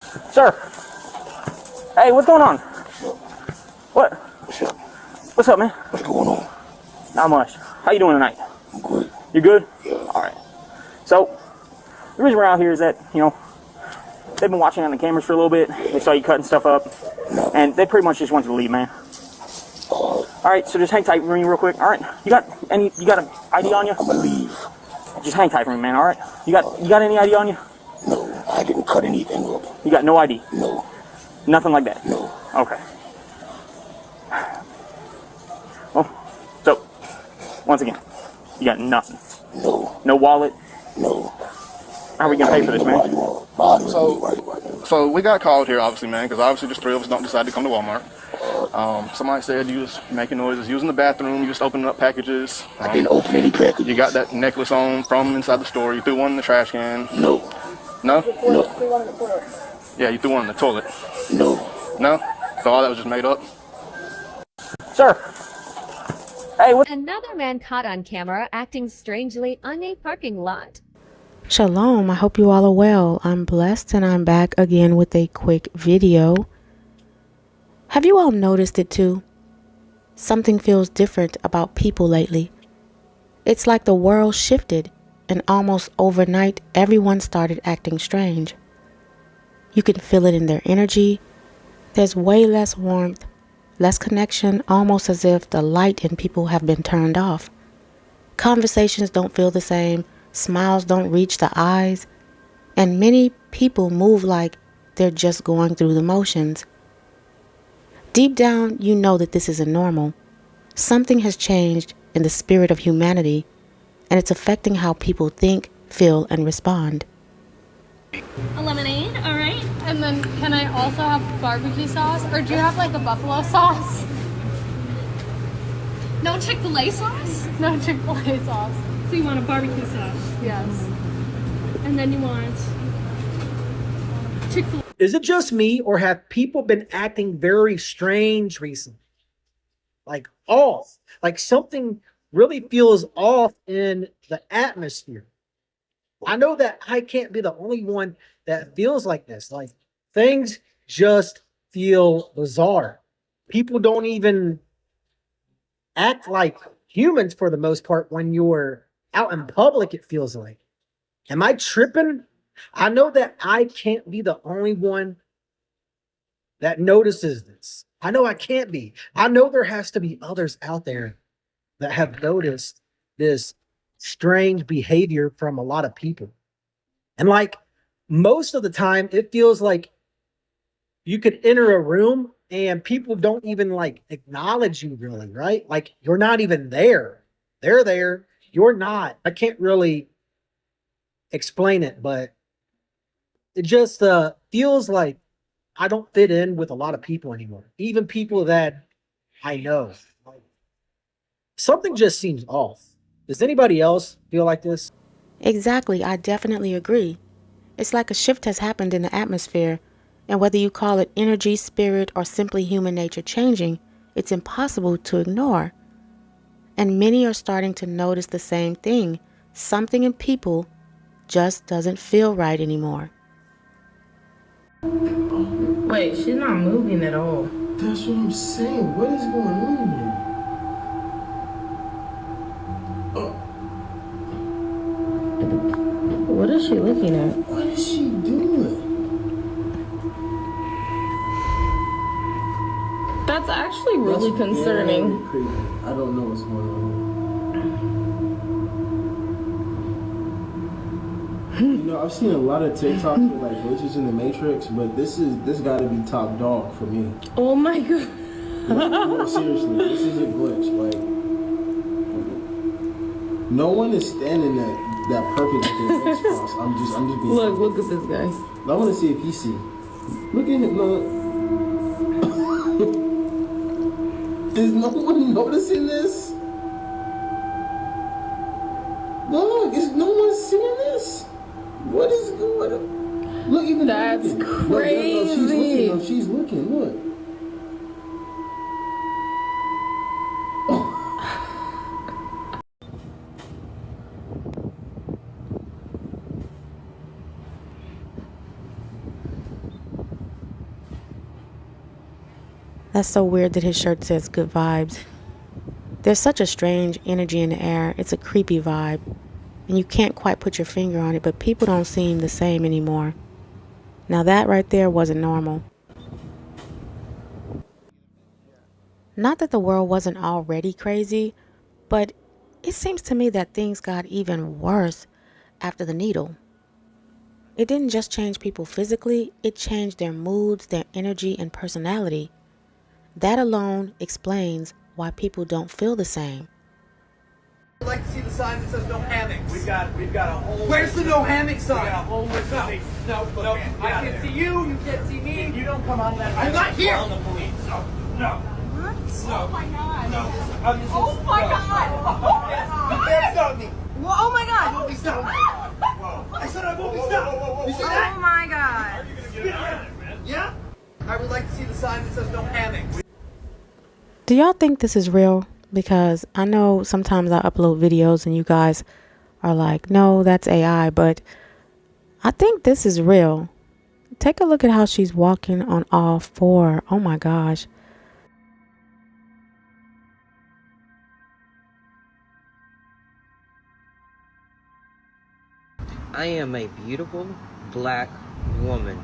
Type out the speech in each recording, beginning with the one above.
Sir. Hey, what's going on? What? What's up? What's up, man? What's going on? Not much. How you doing tonight? I'm good. You good? Yeah. All right. So, the reason we're out here is that, they've been watching on the cameras for a little bit. They saw you cutting stuff up. No. And they pretty much just want you to leave, man. All right, so just hang tight for me real quick. All right. You got an ID on you? I'm gonna leave. Just hang tight for me, man, all right? You got any ID on you? No, I didn't cut anything up. You got no ID? No. Nothing like that? No. Okay. Well, so, once again, you got nothing? No. No wallet? No. How are we going to pay for this, man? So we got called here, obviously, man, because obviously just three of us don't decide to come to Walmart. Somebody said you was making noises, using the bathroom, you just opening up packages. I didn't open any packages. You got that necklace on from inside the store. You threw one in the trash can. No. No? No. Yeah, you threw one in the toilet. No. No? So all that was just made up? Sir. Hey, what? Another man caught on camera acting strangely on a parking lot. Shalom, I hope you all are well. I'm blessed and I'm back again with a quick video. Have you all noticed it too? Something feels different about people lately. It's like the world shifted and almost overnight everyone started acting strange. You can feel it in their energy. There's way less warmth, less connection, almost as if the light in people have been turned off. Conversations don't feel the same. Smiles don't reach the eyes, and many people move like they're just going through the motions. Deep down, you know that this isn't normal. Something has changed in the spirit of humanity, and it's affecting how people think, feel, and respond. A lemonade, all right. And then can I also have barbecue sauce, or do you have like a buffalo sauce? No Chick-fil-A sauce? No Chick-fil-A sauce. So you want a barbecue sauce? Yes. And then you want Chick-fil-A. Is it just me, or have people been acting very strange recently? Like off. Like something really feels off in the atmosphere. I know that I can't be the only one that feels like this. Like things just feel bizarre. People don't even act like humans for the most part when you're out in public, it feels like. Am I tripping? I know that I can't be the only one that notices this. I know I can't be. I know there has to be others out there that have noticed this strange behavior from a lot of people. And like most of the time, it feels like you could enter a room and people don't even like acknowledge you really, right? Like you're not even there. They're there. You're not. I can't really explain it, but it just feels like I don't fit in with a lot of people anymore. Even people that I know. Something just seems off. Does anybody else feel like this? Exactly, I definitely agree. It's like a shift has happened in the atmosphere, and whether you call it energy, spirit, or simply human nature changing, it's impossible to ignore. And many are starting to notice the same thing. Something in people just doesn't feel right anymore. Wait, she's not moving at all. That's what I'm saying. What is going on here? What is she looking at? What is she doing? That's actually really concerning. Very creepy. I don't know what's going on. You know, I've seen a lot of TikToks with like glitches in the Matrix, but this got to be top dog for me. Oh my god. No, seriously, this is a glitch. Like, no one is standing that perfect at their legs crossed. I'm just being. Look at this guy. I want to see if he see. Look at him. Look. Is no one noticing this? Look, is no one seeing this? What is going on? Look, even that's looking. crazy. No, she's looking. Look. That's so weird that his shirt says good vibes. There's such a strange energy in the air. It's a creepy vibe. And you can't quite put your finger on it, but people don't seem the same anymore. Now that right there wasn't normal. Not that the world wasn't already crazy, but it seems to me that things got even worse after the needle. It didn't just change people physically, it changed their moods, their energy, and personality. That alone explains why people don't feel the same. I'd like to see the sign that says no hammocks. We've got a whole... Where's the no hammock sign? We got a whole list of things. No, I can see you can't see me. If you don't come on that... I'm not here. Call the police. No. What? No. Oh my god. No. Oh my god. You can't stop me. Well, oh my god. You won't be stopped. I said I won't be stopped. You see that? Oh my god. Yeah? I would like to see the sign that says no hammocks. Do y'all think this is real? Because I know sometimes I upload videos and you guys are like, no, that's AI, but I think this is real. Take a look at how she's walking on all four. Oh my gosh. I am a beautiful black woman.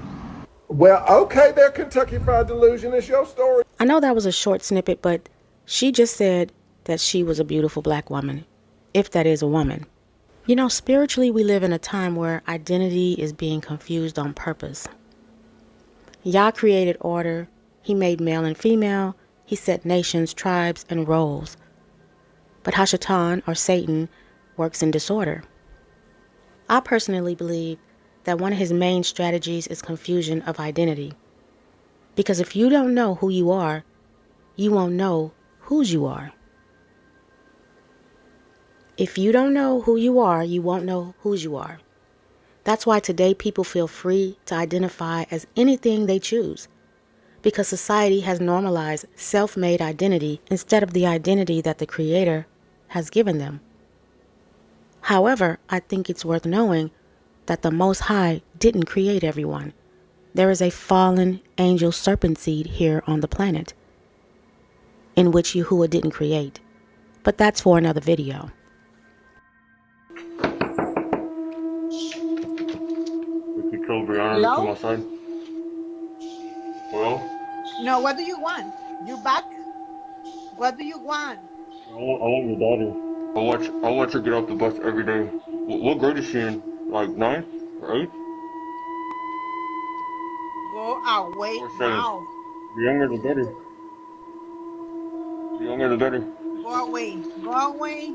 Well, okay there, Kentucky Fried Delusion. It's your story. I know that was a short snippet, but she just said that she was a beautiful black woman, if that is a woman. You know, spiritually, we live in a time where identity is being confused on purpose. Yah created order. He made male and female. He set nations, tribes, and roles. But Hashatan, or Satan, works in disorder. I personally believe that one of his main strategies is confusion of identity. Because if you don't know who you are, you won't know whose you are. If you don't know who you are, you won't know whose you are. That's why today people feel free to identify as anything they choose. Because society has normalized self-made identity instead of the identity that the Creator has given them. However, I think it's worth knowing that the Most High didn't create everyone. There is a fallen angel serpent seed here on the planet, in which Yahuwah didn't create. But that's for another video. Hello? Come outside. Well? No, what do you want? You back? What do you want? I want your daughter. I watch her get off the bus every day. What grade is she in? Like 9 or 8? Go away Or 7? now. The younger the better. The younger the better. Go away. Go away.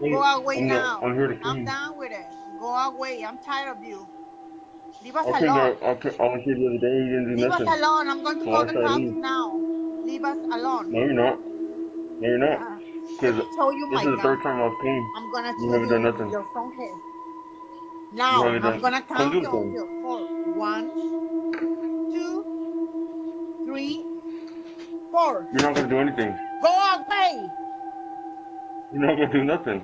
Go away now. I'm here to I'm clean. done with it. Go away. I'm tired of you. Leave us I alone. was here the other day. You didn't do Leave us nothing. alone. I'm going to So call I the said cops leave. now. Leave us alone. No, you're not. No, you're not. Because Show you this my is the gun. third time I've came. I'm gonna You show haven't done you nothing. your phone head. You Now haven't I'm done- gonna Come count do you. something. For 1, 2, 3, 4. You're not going to do anything. Go away. You're not going to do nothing.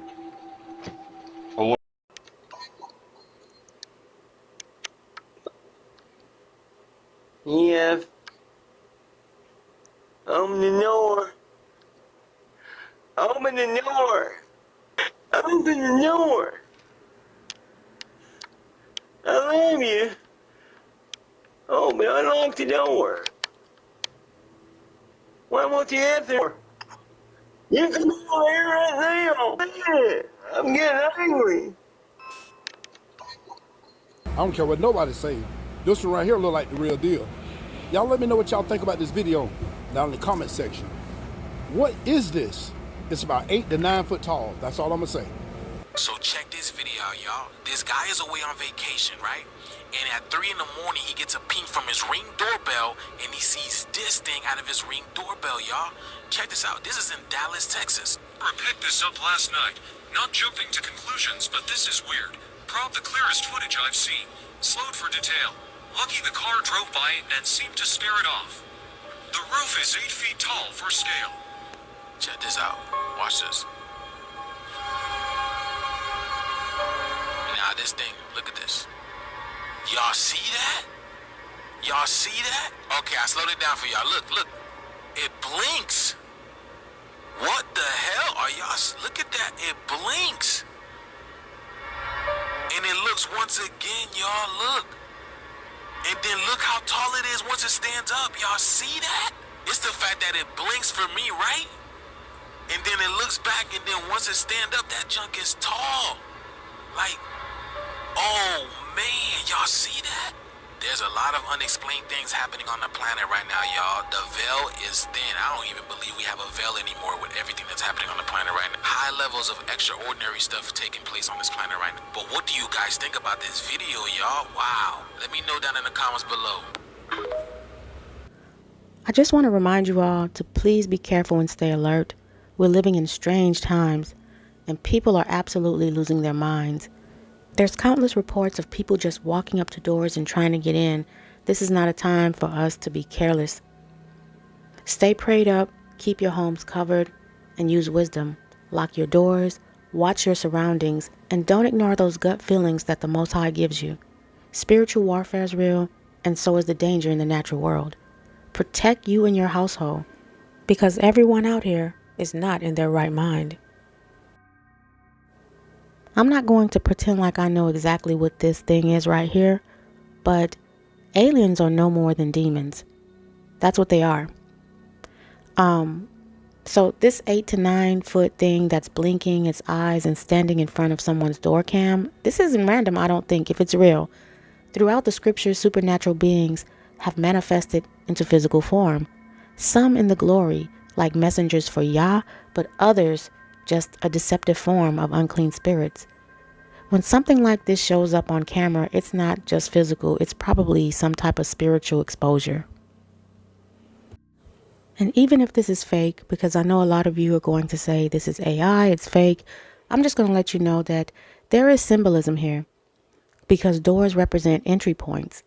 Yes. Open the door. Open the door. Open the door. I love you. Open, unlock the door. Why won't you answer? You can be over here right now. I'm getting angry. I don't care what nobody say. This one right here look like the real deal. Y'all let me know what y'all think about this video down in the comment section. What is this? It's about 8 to 9 foot tall. That's all I'm gonna say. So check this video out, y'all. This guy is away on vacation, right? And at 3 in the morning, he gets a ping from his Ring doorbell, and he sees this thing out of his Ring doorbell, y'all. Check this out. This is in Dallas, Texas. I picked this up last night. Not jumping to conclusions, but this is weird. Prob the clearest footage I've seen. Slowed for detail. Lucky the car drove by it and seemed to scare it off. The roof is 8 feet tall for scale. Check this out. Watch this. Now this thing, look at this. Y'all see that? Y'all see that? Okay, I slowed it down for y'all. Look, look. It blinks. What the hell are y'all? Look at that. It blinks. And it looks once again, y'all. Look. And then look how tall it is once it stands up. Y'all see that? It's the fact that it blinks for me, right? And then it looks back, and then once it stands up, that junk is tall. Like, oh man, y'all see that? There's a lot of unexplained things happening on the planet right now, y'all. The veil is thin. I don't even believe we have a veil anymore with everything that's happening on the planet right now. High levels of extraordinary stuff taking place on this planet right now. But what do you guys think about this video, y'all? Wow. Let me know down in the comments below. I just want to remind you all to please be careful and stay alert. We're living in strange times, and people are absolutely losing their minds. There's countless reports of people just walking up to doors and trying to get in. This is not a time for us to be careless. Stay prayed up, keep your homes covered, and use wisdom. Lock your doors, watch your surroundings, and don't ignore those gut feelings that the Most High gives you. Spiritual warfare is real, and so is the danger in the natural world. Protect you and your household, because everyone out here is not in their right mind. I'm not going to pretend like I know exactly what this thing is right here, but aliens are no more than demons. That's what they are. So this 8 to 9 foot thing that's blinking its eyes and standing in front of someone's door cam, this isn't random, I don't think, if it's real. Throughout the scriptures, supernatural beings have manifested into physical form. Some in the glory, like messengers for Yah, but others just a deceptive form of unclean spirits. When something like this shows up on camera, it's not just physical, it's probably some type of spiritual exposure. And even if this is fake, because I know a lot of you are going to say this is AI, it's fake, I'm just going to let you know that there is symbolism here, because doors represent entry points.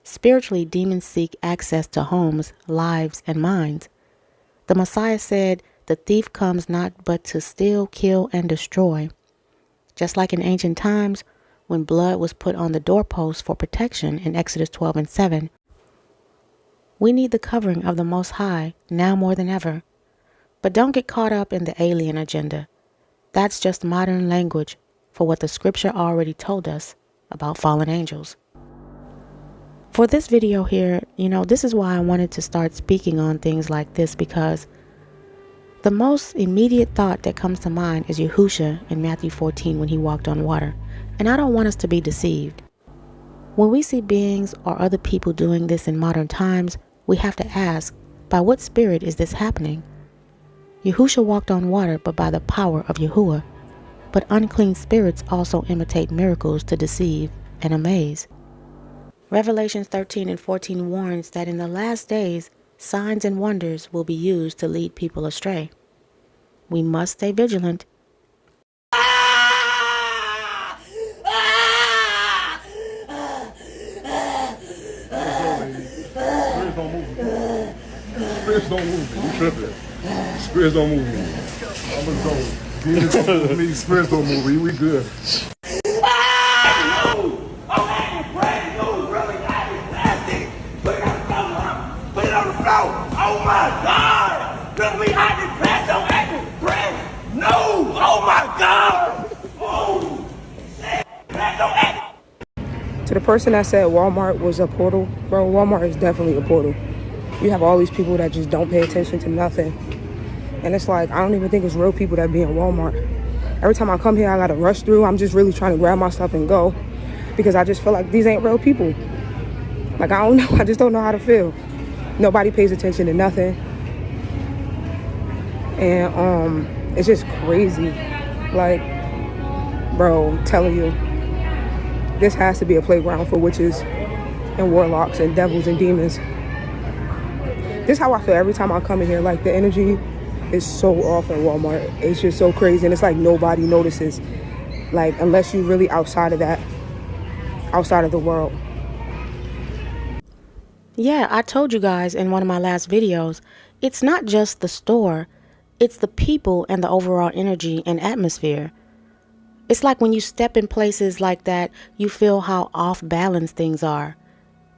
Spiritually, demons seek access to homes, lives, and minds. The Messiah said, "The thief comes not but to steal, kill, and destroy." Just like in ancient times, when blood was put on the doorpost for protection in Exodus 12 and 7, we need the covering of the Most High now more than ever. But don't get caught up in the alien agenda. That's just modern language for what the scripture already told us about fallen angels. For this video here, this is why I wanted to start speaking on things like this, because the most immediate thought that comes to mind is Yahushua in Matthew 14 when he walked on water. And I don't want us to be deceived. When we see beings or other people doing this in modern times, we have to ask, by what spirit is this happening? Yahushua walked on water, but by the power of Yahuwah. But unclean spirits also imitate miracles to deceive and amaze. Revelations 13 and 14 warns that in the last days, signs and wonders will be used to lead people astray. We must stay vigilant. Spirits don't move me. You tripping. Spirits don't move me. I'm gonna go. Demons don't move me. Spirits don't move me. We good. Oh my God! Let me hide this plant, don't act with bread! No! Oh my God! Oh! Plant, don't act. To the person that said Walmart was a portal, bro, Walmart is definitely a portal. You have all these people that just don't pay attention to nothing. And it's like, I don't even think it's real people that be in Walmart. Every time I come here, I gotta rush through. I'm just really trying to grab my stuff and go, because I just feel like these ain't real people. Like, I don't know, I just don't know how to feel. Nobody pays attention to nothing. And it's just crazy. Like, bro, I'm telling you, this has to be a playground for witches and warlocks and devils and demons. This is how I feel every time I come in here. Like, the energy is so off in Walmart. It's just so crazy, and it's like nobody notices. Like, unless you're really outside of that, outside of the world. Yeah, I told you guys in one of my last videos, it's not just the store, it's the people and the overall energy and atmosphere. It's like when you step in places like that, you feel how off balance things are.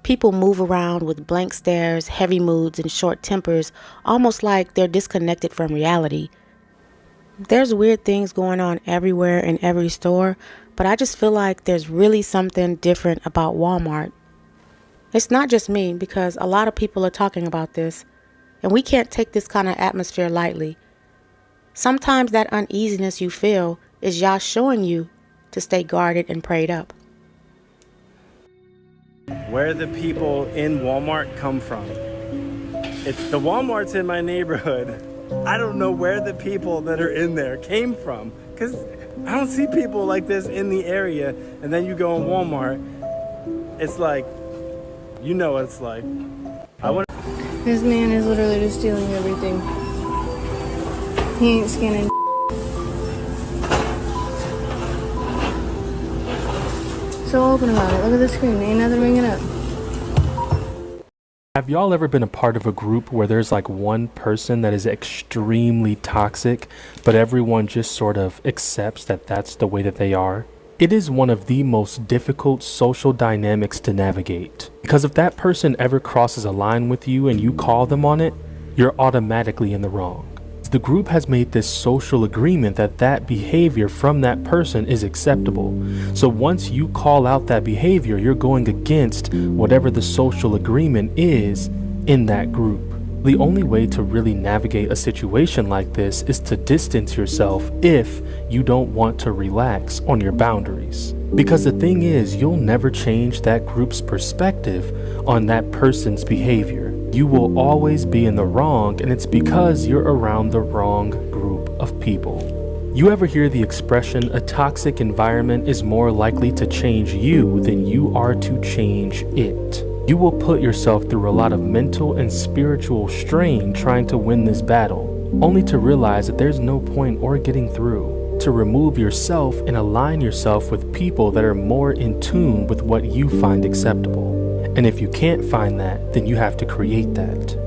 People move around with blank stares, heavy moods, and short tempers, almost like they're disconnected from reality. There's weird things going on everywhere in every store, but I just feel like there's really something different about Walmart. It's not just me, because a lot of people are talking about this, and we can't take this kind of atmosphere lightly. Sometimes that uneasiness you feel is Yah showing you to stay guarded and prayed up. Where the people in Walmart come from. It's the Walmart's in my neighborhood. I don't know where the people that are in there came from, because I don't see people like this in the area. And then you go in Walmart, it's like, you know what it's like. This man is literally just stealing everything. He ain't scanning. So open about it. Look at the screen. Ain't nothing ringing up. Have y'all ever been a part of a group where there's like one person that is extremely toxic, but everyone just sort of accepts that that's the way that they are? It is one of the most difficult social dynamics to navigate, because if that person ever crosses a line with you and you call them on it, you're automatically in the wrong. The group has made this social agreement that that behavior from that person is acceptable. So once you call out that behavior, you're going against whatever the social agreement is in that group. The only way to really navigate a situation like this is to distance yourself if you don't want to relax on your boundaries. Because the thing is, you'll never change that group's perspective on that person's behavior. You will always be in the wrong, and it's because you're around the wrong group of people. You ever hear the expression, a toxic environment is more likely to change you than you are to change it? You will put yourself through a lot of mental and spiritual strain trying to win this battle, only to realize that there's no point or getting through. To remove yourself and align yourself with people that are more in tune with what you find acceptable. And if you can't find that, then you have to create that.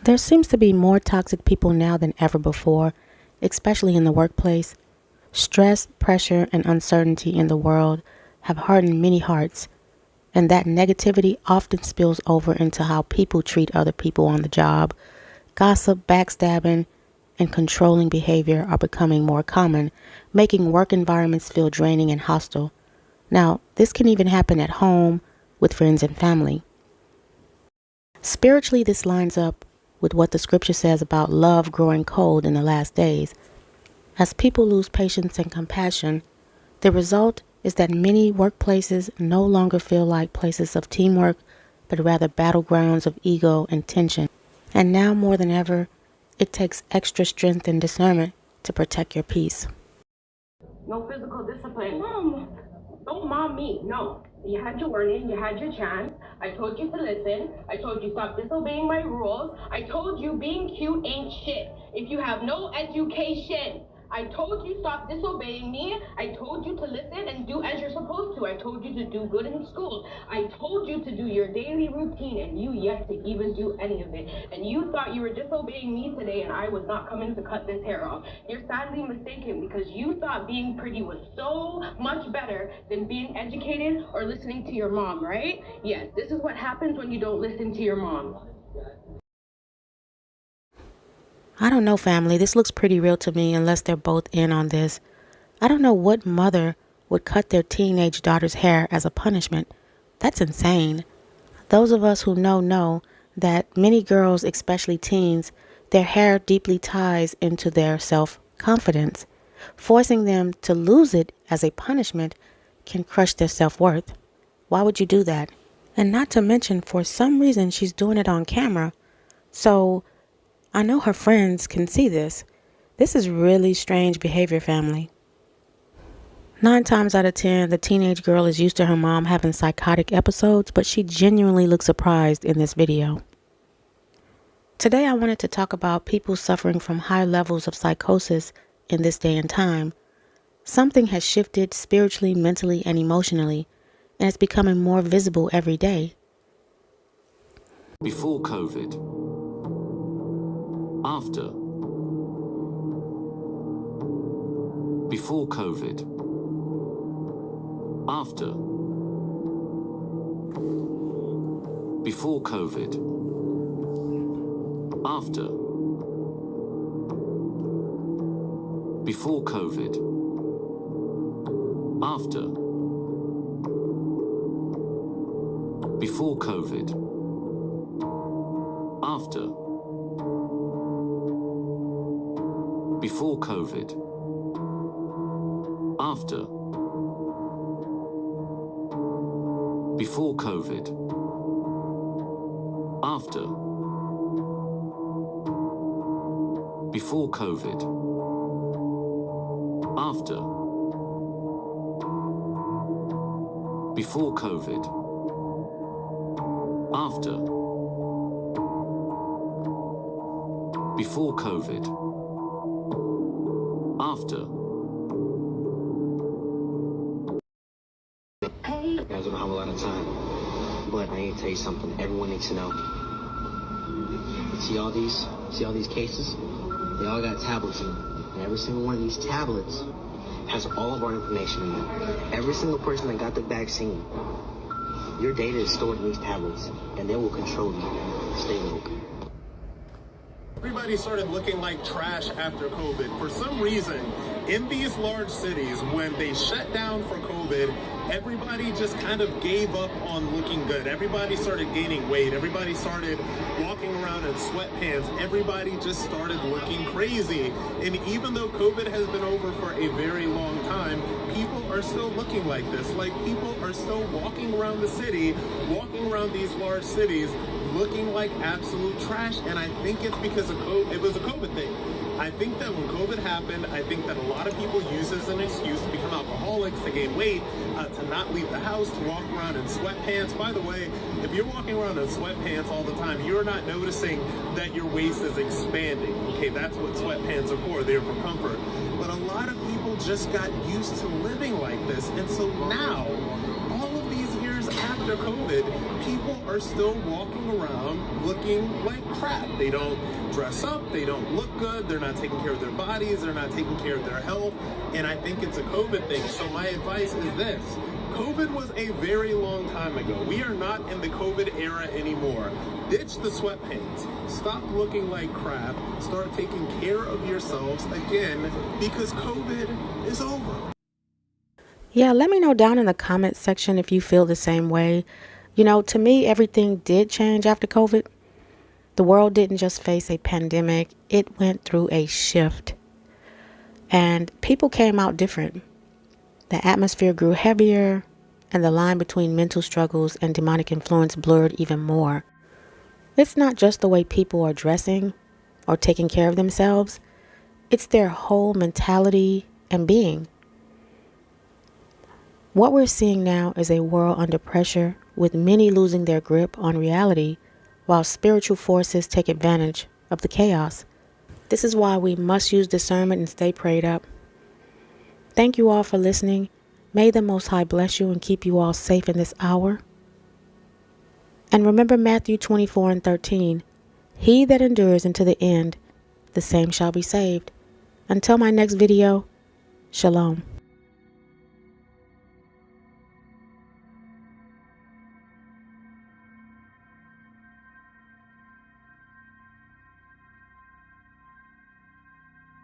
There seems to be more toxic people now than ever before, especially in the workplace. Stress, pressure, and uncertainty in the world have hardened many hearts, and that negativity often spills over into how people treat other people on the job. Gossip, backstabbing, and controlling behavior are becoming more common, making work environments feel draining and hostile. Now, this can even happen at home with friends and family. Spiritually, this lines up with what the scripture says about love growing cold in the last days. As people lose patience and compassion, the result is that many workplaces no longer feel like places of teamwork, but rather battlegrounds of ego and tension. And now more than ever, it takes extra strength and discernment to protect your peace. No physical discipline. Mom, don't mom me. No. You had your warning. You had your chance. I told you to listen. I told you stop disobeying my rules. I told you being cute ain't shit if you have no education. I told you stop disobeying me. I told you to listen and do as you're supposed to. I told you to do good in school. I told you to do your daily routine, and you yet to even do any of it. And you thought you were disobeying me today and I was not coming to cut this hair off. You're sadly mistaken, because you thought being pretty was so much better than being educated or listening to your mom, right? Yes, this is what happens when you don't listen to your mom. I don't know, family. This looks pretty real to me unless they're both in on this. I don't know what mother would cut their teenage daughter's hair as a punishment. That's insane. Those of us who know that many girls, especially teens, their hair deeply ties into their self-confidence. Forcing them to lose it as a punishment can crush their self-worth. Why would you do that? And not to mention, for some reason, she's doing it on camera. So I know her friends can see this. This is really strange behavior, family. 9 times out of 10, the teenage girl is used to her mom having psychotic episodes, but she genuinely looks surprised in this video. Today, I wanted to talk about people suffering from high levels of psychosis in this day and time. Something has shifted spiritually, mentally, and emotionally, and it's becoming more visible every day. Before COVID. After. Before COVID. After. Before COVID. After. Before COVID. After. Before COVID. After. Before COVID. After. Before COVID. After. Before COVID. After. Before COVID. After. Before COVID. After. You guys don't have a lot of time, but I need to tell you something. Everyone needs to know. See all these cases? They all got tablets in them. And every single one of these tablets has all of our information in them. Every single person that got the vaccine, your data is stored in these tablets, and they will control you. Stay woke. Everybody started looking like trash after COVID. For some reason, in these large cities, when they shut down for COVID, everybody just kind of gave up on looking good. Everybody started gaining weight. Everybody started walking around in sweatpants. Everybody just started looking crazy. And even though COVID has been over for a very long time, people are still looking like this. Like, people are still walking around the city, walking around these large cities, looking like absolute trash. And I think it's because of COVID. It was a COVID thing. I think that when COVID happened, I think that a lot of people use this as an excuse to become alcoholics, to gain weight, to not leave the house, to walk around in sweatpants. By the way, if you're walking around in sweatpants all the time, you're not noticing that your waist is expanding. Okay, that's what sweatpants are for. They're for comfort. But a lot of people just got used to living like this. And so now, all of these years after COVID, people are still walking around looking like crap. They don't dress up, they don't look good, they're not taking care of their bodies, they're not taking care of their health, and I think it's a COVID thing. So my advice is this: COVID was a very long time ago. We are not in the COVID era anymore. Ditch the sweatpants. Stop looking like crap. Start taking care of yourselves again, because COVID is over. Yeah, let me know down in the comments section if you feel the same way. You know, to me, everything did change after COVID. The world didn't just face a pandemic, it went through a shift. And people came out different. The atmosphere grew heavier, and the line between mental struggles and demonic influence blurred even more. It's not just the way people are dressing or taking care of themselves, it's their whole mentality and being. What we're seeing now is a world under pressure, with many losing their grip on reality, while spiritual forces take advantage of the chaos. This is why we must use discernment and stay prayed up. Thank you all for listening. May the Most High bless you and keep you all safe in this hour. And remember Matthew 24:13. He that endures unto the end, the same shall be saved. Until my next video, shalom.